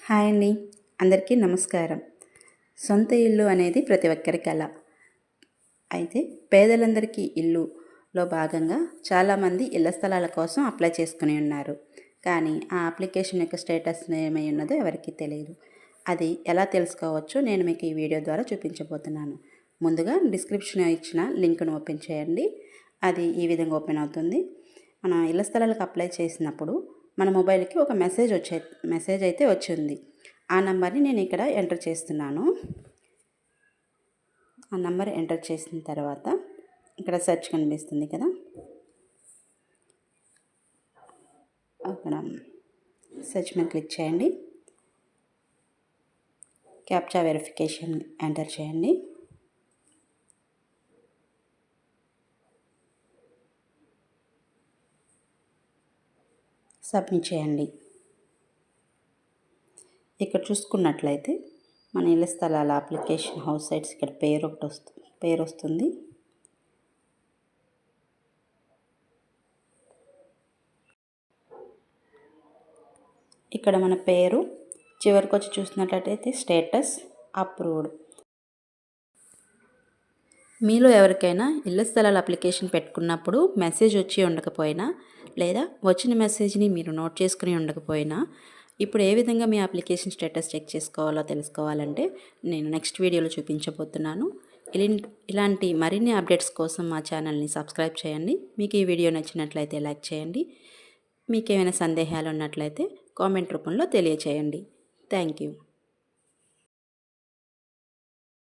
Hi అండి, అందరికీ నమస్కారం. సొంత ఇల్లు అనేది ప్రతి ఒక్కరి కల. అయితే పేదలందరికీ ఇల్లులో భాగంగా చాలామంది ఇళ్ల స్థలాల కోసం అప్లై చేసుకుని ఉన్నారు. కానీ ఆ అప్లికేషన్ యొక్క స్టేటస్ ఏమై ఉన్నదో ఎవరికీ తెలియదు. అది ఎలా తెలుసుకోవచ్చో నేను మీకు ఈ వీడియో ద్వారా చూపించబోతున్నాను. ముందుగా డిస్క్రిప్షన్లో ఇచ్చిన లింక్ను ఓపెన్ చేయండి. అది ఈ విధంగా ఓపెన్ అవుతుంది. మన ఇళ్ల స్థలాలకు అప్లై చేసినప్పుడు మన మొబైల్కి ఒక మెసేజ్ అయితే వచ్చింది. ఆ నెంబర్ని నేను ఇక్కడ ఎంటర్ చేస్తున్నాను. ఆ నెంబర్ ఎంటర్ చేసిన తర్వాత ఇక్కడ సెర్చ్ కనిపిస్తుంది కదా, అక్కడ సెర్చ్ మీద క్లిక్ చేయండి. క్యాప్చా వెరిఫికేషన్ ఎంటర్ చేయండి. సబ్మిట్ చేయండి. ఇక్కడ చూసుకున్నట్లయితే మన ఇళ్ల స్థలాల అప్లికేషన్ హౌస్ సైట్స్ ఇక్కడ పేరు వస్తుంది. ఇక్కడ మన పేరు చివరికి వచ్చి చూసినట్లయితే స్టేటస్ అప్రూవ్డ్. మీలో ఎవరికైనా ఇళ్ల స్థలాల అప్లికేషన్ పెట్టుకున్నప్పుడు మెసేజ్ వచ్చి ఉండకపోయినా, లేదా వచ్చిన మెసేజ్ని మీరు నోట్ చేసుకుని ఉండకపోయినా, ఇప్పుడు ఏ విధంగా మీ అప్లికేషన్ స్టేటస్ చెక్ చేసుకోవాలో తెలుసుకోవాలంటే నేను నెక్స్ట్ వీడియోలో చూపించబోతున్నాను. ఇలాంటి మరిన్ని అప్డేట్స్ కోసం మా ఛానల్ని సబ్స్క్రైబ్ చేయండి. మీకు ఈ వీడియో నచ్చినట్లయితే లైక్ చేయండి. మీకు ఏమైనా సందేహాలు ఉన్నట్లయితే కామెంట్ రూపంలో తెలియచేయండి. Thank you.